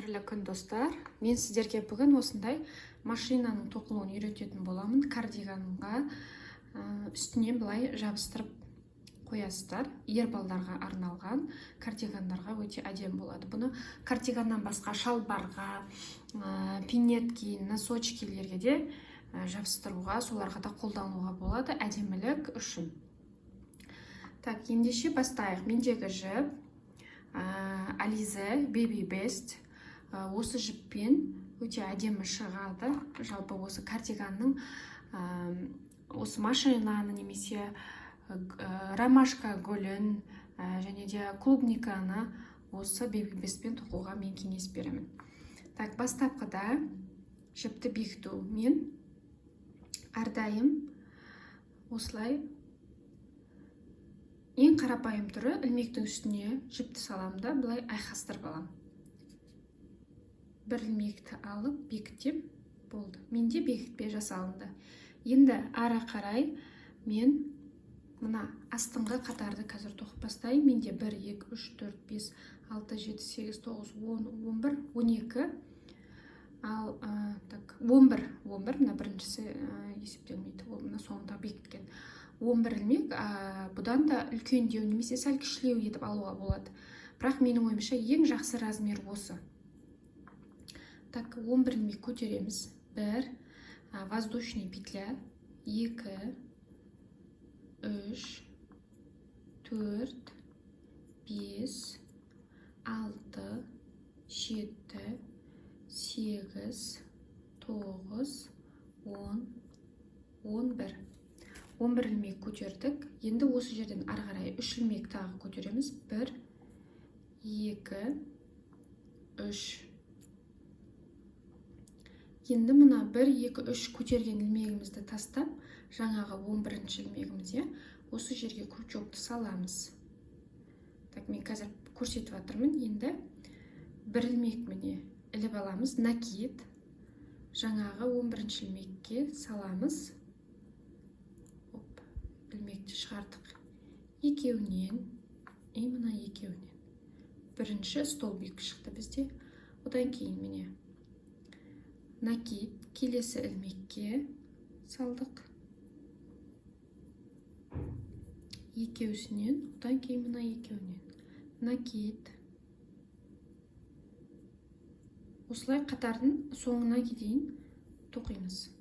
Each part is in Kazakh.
Қадірлі күн достар, мен сіздерге бүгін осындай машинаның тоқылуын үйрететін боламын. Кардиганға үстінен былай жабыстырып қоясыздар. Ер балдарға арналған кардигандарға өте әдемі болады. Бұны кардиганнан басқа шалбарға, пинетки, носочкилерге де жабыстыруға, соларға да қолдануға болады әдемілік үшін. Так, ендеше бастайық. Мендегі жіп Alize Baby Best. Осы жіппен өте әдемі шығады. Жалпы осы кардиганның осы машинаның немесе ромашка гүлін және де клубниканы осы Baby Bestпен тоқуға мен кеңес беремін. Так, бастапқыда жіпті бекіту мен әрдайым осылай ең қарапайым түрі ілмектің үстіне жіпті саламын да былай айқастырып аламын. Бір ілмекті алып бекітем, болды. Менде бекітпе жасалынды. Енді ары қарай мен мына астыңғы қатарды қазір тоқып бастайын. Менде 1, 2, 3, 4, 5, 6, 7, 8, 9, 10, 11, 12, ал 11, мына біріншісі есептелмейді, мына соңында бекіткен. 11 ілмек, бұдан да үлкендеу немесе сәл кішілеу етіп алуға болады. Бірақ менің ойымша ең жақсы размер осы. Так, 11 ілмек көтереміз. 1, воздушный петля, 2, 3, 4, 5, 6, 7, 8, 9, 10, 11. 11 ілмек көтердік. Енді осы жерден ары қарай 3 ілмек тағы көтереміз. 1, 2, 3. Енді мына 1, 2, 3 көтерген ілмегімізді тастап, жаңағы 11 ілмегімізде осы жерге крючокты саламыз. Так, мен қазір көрсетіп жатырмын. Енді 1 ілмек міне іліп аламыз. Накид. Жаңағы 11 ілмекке саламыз. Ілмекті шығардық. Екеуінен, мына екеуінен. Бірінші столбик шықты бізде. Одан кейін міне накид, келесі ілмекке салдық. Екеусінен, одан кейін мына екеуінен. Накид. Осылай қатардың соңына дейін тоқимыз.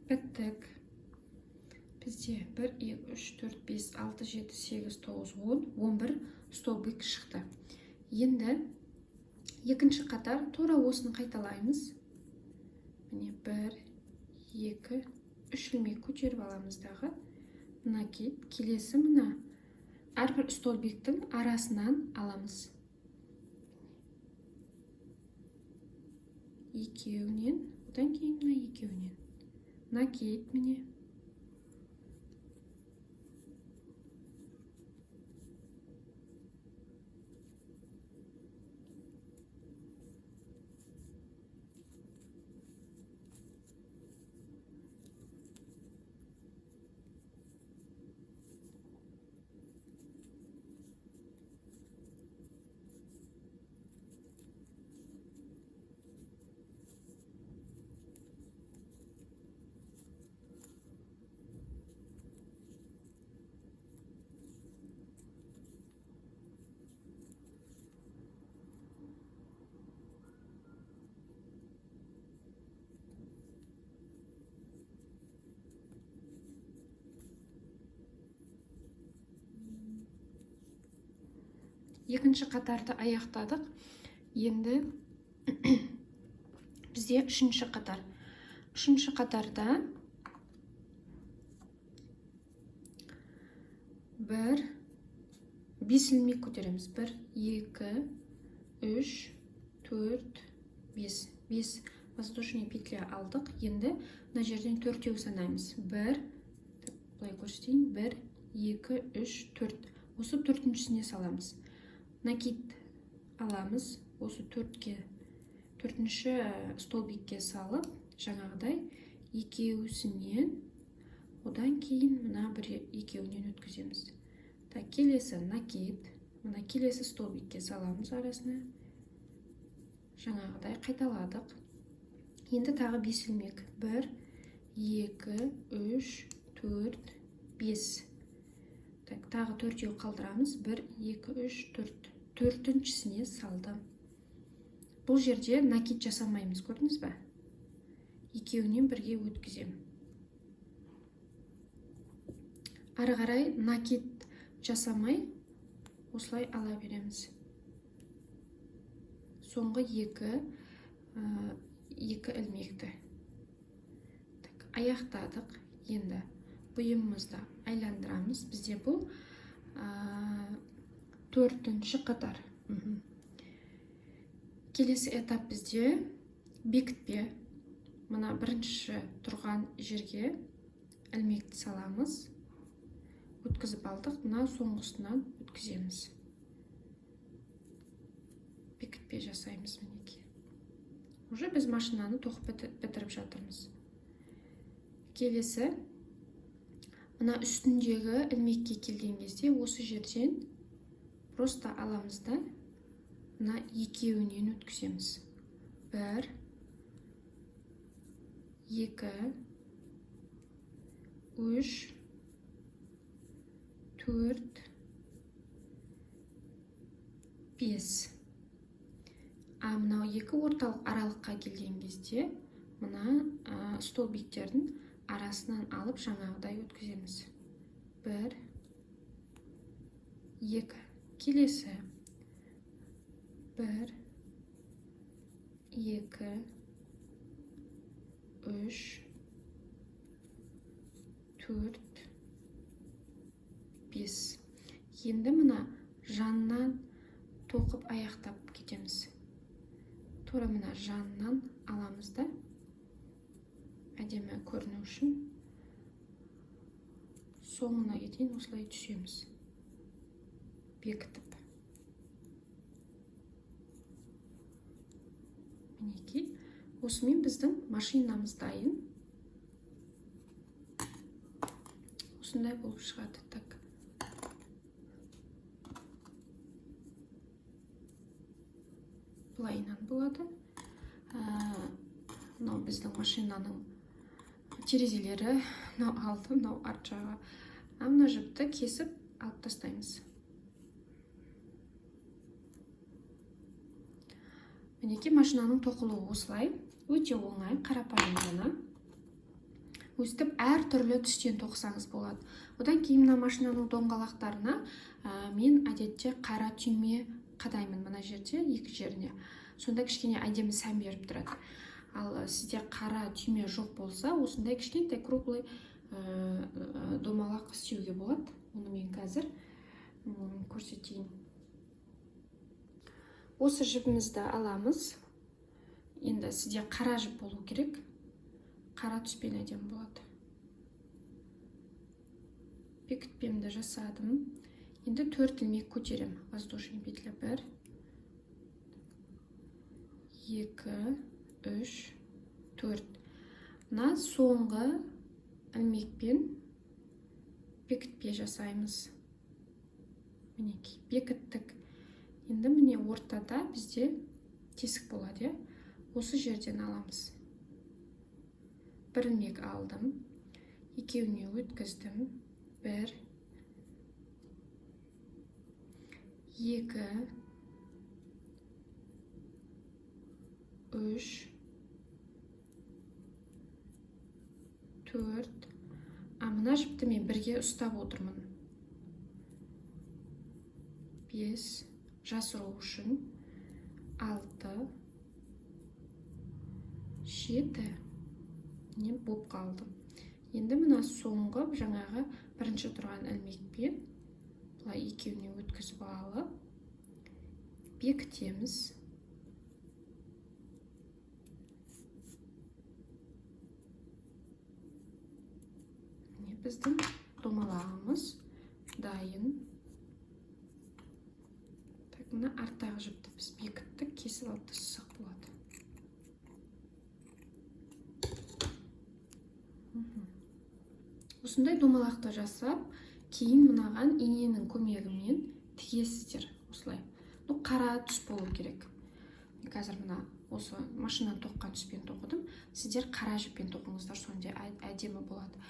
Біттік. Бізде 1, 2, 3, 4, 5, 6, 7, 8, 9, 10, 11 столбик шықты. Енді екінші қатар тура осыны қайталаймыз. Міне 1, 2, 3 ілмек көтеріп аламыздағы. Накид, келесі мына әрбір столбиктің арасынан аламыз. Екеуінен, одан кейін мына екеуінен. Накид міне. екінші қатарды аяқтадық. Енді бізде үшінші қатар. Үшінші қатарда бір бес ілмек көтереміз. 1, 2, 3, 4, 5. 5 воздушный петля алдық. Енді мына жерден төртеу санаймыз. 1, былай көрсетейін. 1, 2, 3, 4. Осы төртіншісіне саламыз. Накид аламыз. Осы төртінші столбикке салып, жаңағыдай екеуісінен, одан кейін мына екеуінен өткіземіз. Так, келесі накид. Мына келесі столбикке саламыз арасына. Жаңағыдай қайталадық. Енді тағы 5 ілмек. 1, 2, 3, 4, 5. Так, тағы төртеу қалдырамыз. 1, 2, 3, 4. Төртіншісіне салдым. Бұл жерде накид жасамаймыз, көрдіңіз бе? Екеуінен бірге өткізем. Ары қарай накид жасамай, осылай ала береміз. Соңғы екі ілмекті. Аяқтадық. Енді бұйымымызды айландырамыз. Бізде бұл төртінші қатар. Келесі этап бізде бекітпе. Мына бірінші тұрған жерге ілмекті саламыз. Өткізіп алдық. Мына соңғысынан өткіземіз. Бекітпе жасаймыз мінеки. Уже біз машинаны тоқып бітіріп жатырмыз. Келесі, мына үстіндегі ілмекке келген кезде осы жерден просто аламыз да, мына екеуінен өткіземіз. 1, 2, 3, 4, 5. Мынау екі орталық аралыққа келген кезде мына столбиктердің арасынан алып жаңағыдай өткіземіз. 1, 2. Келесі 1, 2, 3, 4, 5. Енді мына жанынан тоқып аяқтап кетеміз. Тура мына жанынан аламыз да, әдемі көріну үшін соңына дейін осылай түсеміз. Бекітіп. Мінеки, осымен біздің машинамыз дайын. Осындай болып шығады. Так. Бұлайынан болады. Мынау біздің машинаның терезелері, мынау алды, мынау арт жағы. Мына жіпті кесіп алып тастаймыз. Мінеки, машинаның тоқылуы осылай. Өте оңай, қарапайым ғана. Өстіп әр түрлі түстен тоқсаңыз болады. Одан кейін мына машинаның доңғалақтарына мен әдетте қара түйме қадаймын мына жерде, екі жеріне. Сонда кішкене әдемі сән беріп тұрады. Ал сізде қара түйме жоқ болса, осындай кішкентай круглый домалақ істеуге болады. Оны мен қазір көрсетейін. Осы жібімізді аламыз. Енді сізде қара жіп болу керек. Қара түспен әдемі болады. Бекітпемді жасадым. Енді 4 ілмек көтерем. Воздушный петля 1, 2, 3, 4. Мына соңғы ілмекпен бекітпе жасаймыз. Мінеки, бекіттік. Енді міне ортада бізде тесік болады. Осы жерден аламыз. Бір ілмек алдым. Екеуіне өткіздім. 1, 2, 3, 4. Мына жіпті мен бірге ұстап отырмын. 5, жасыру үшін 6 7 не болып қалды. Енді мына соңғы жаңағы бірінші тұрған ілмекпен бұлай екеуіне өткізіп алып бекітеміз. Біздің домалағымыз дайын. Так, мына арттағы жіпті біз бекіттік, кесіп алып тастасақ болады. Осындай домалақты жасап, кейін мынаған иненің көмегімен тігесіздер. Осылай. Қара түс болу керек. Қазір мына осы машинаны тоққан түспен тоқыдым. Сіздер қара жіппен тоқыңыздар, сонда әдемі болады.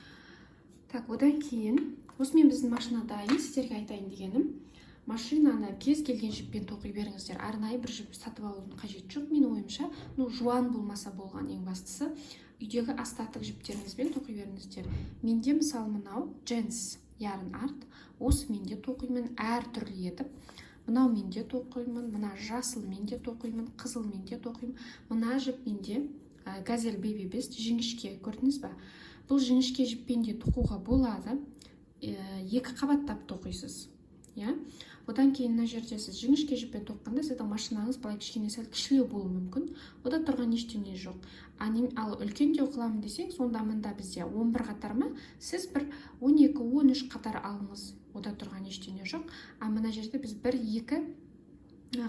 Так, одан кейін, осымен біздің машина дайын. Сіздерге айтайын дегенім, машинаны кез келген жіппен тоқи беріңіздер. Арнайы бір жіп сатып алудың қажеті жоқ. Менің ойымша, жуан болмаса болған ең бастысы. Үйдегі астатық жіптеріңізбен тоқи беріңіздер. Менде мысалы мынау джинс ярн арт. Осы менде тоқимын әртүрлі етіп. Мынау менде тоқимын, мына жасыл менде тоқимын, қызыл менде тоқимын. Мына жіп менде газель бейби бест жіңішке, көрдіңіз ба? Бұл жіңішке жіппен де тоқуға болады. Екі қабаттап тоқисыз. Одан кейін мына жерде сіз жіңішке жіппен тоққанда сіздің машинаңыз былай кішкене сәл кішілеу болуы мүмкін. Ода тұрған ештеңе жоқ. Ал үлкендеу қыламын десең, сонда мында бізде 11 қатар ма? Сіз бір 12-13 қатар алыңыз. Ода тұрған ештеңе жоқ. Мына жерде біз 1-2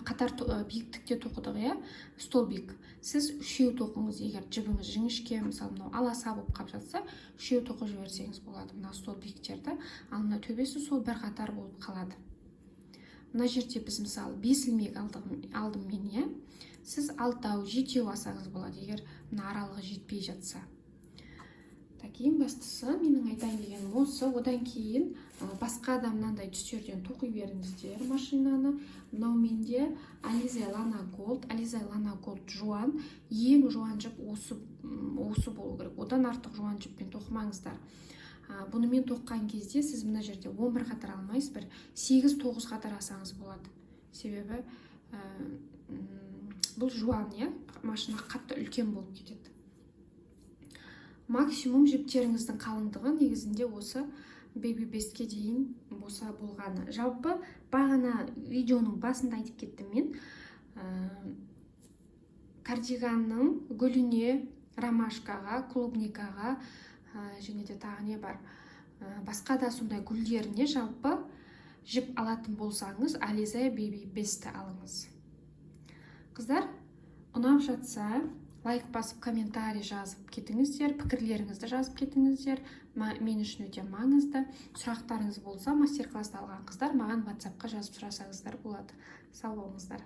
қатар биіктікте тоқыдық, столбик. Сіз үшеу тоқыңыз, егер жібіңіз жіңішке, мысалы аласа болып қап жатса, үшеу тоқып жіберсеңіз болады мына столбиктерді. Ал мына төбесі сол бір қатар болып қалады. Мына жерде біз мысалы 5 ілмек алдым мен, сіз 6-7 алсаңыз болады, егер мына аралығы жетпей жатса. Ең бастысы менің айтайын дегенім осы. Одан кейін басқа да мынандай түстерден тоқи беріңіздер машинаны. Мынау менде Alize Lana Gold. Alize Lana Gold жуан. Ең жуан жіп осы болу керек. Одан артық жуан жіппен тоқымаңыздар. Бұнымен тоққан кезде сіз мына жерде 11 қатар алмайсыз, бір 8-9 қатар алсаңыз болады. Себебі бұл жуан, машина қатты үлкен болып кетеді. Максимум жіптеріңіздің қалыңдығы негізінде осы Baby Bestке дейін болса болғаны. Жалпы бағана видеоның басында айтып кеттім мен. Кардиганның гүліне, ромашкаға, клубникаға және де тағы не бар. Басқа да сондай гүлдеріне жалпы жіп алатын болсаңыз, Alize Baby Bestті алыңыз. Қыздар, ұнап жатса, лайк басып, комментарий жазып кетіңіздер, пікірлеріңізді жазып кетіңіздер. Мен үшін өте маңызды. Сұрақтарыңыз болса, мастер-класты алған қыздар маған WhatsApp-қа жазып сұрасаңыздар болады. Сау болыңыздар.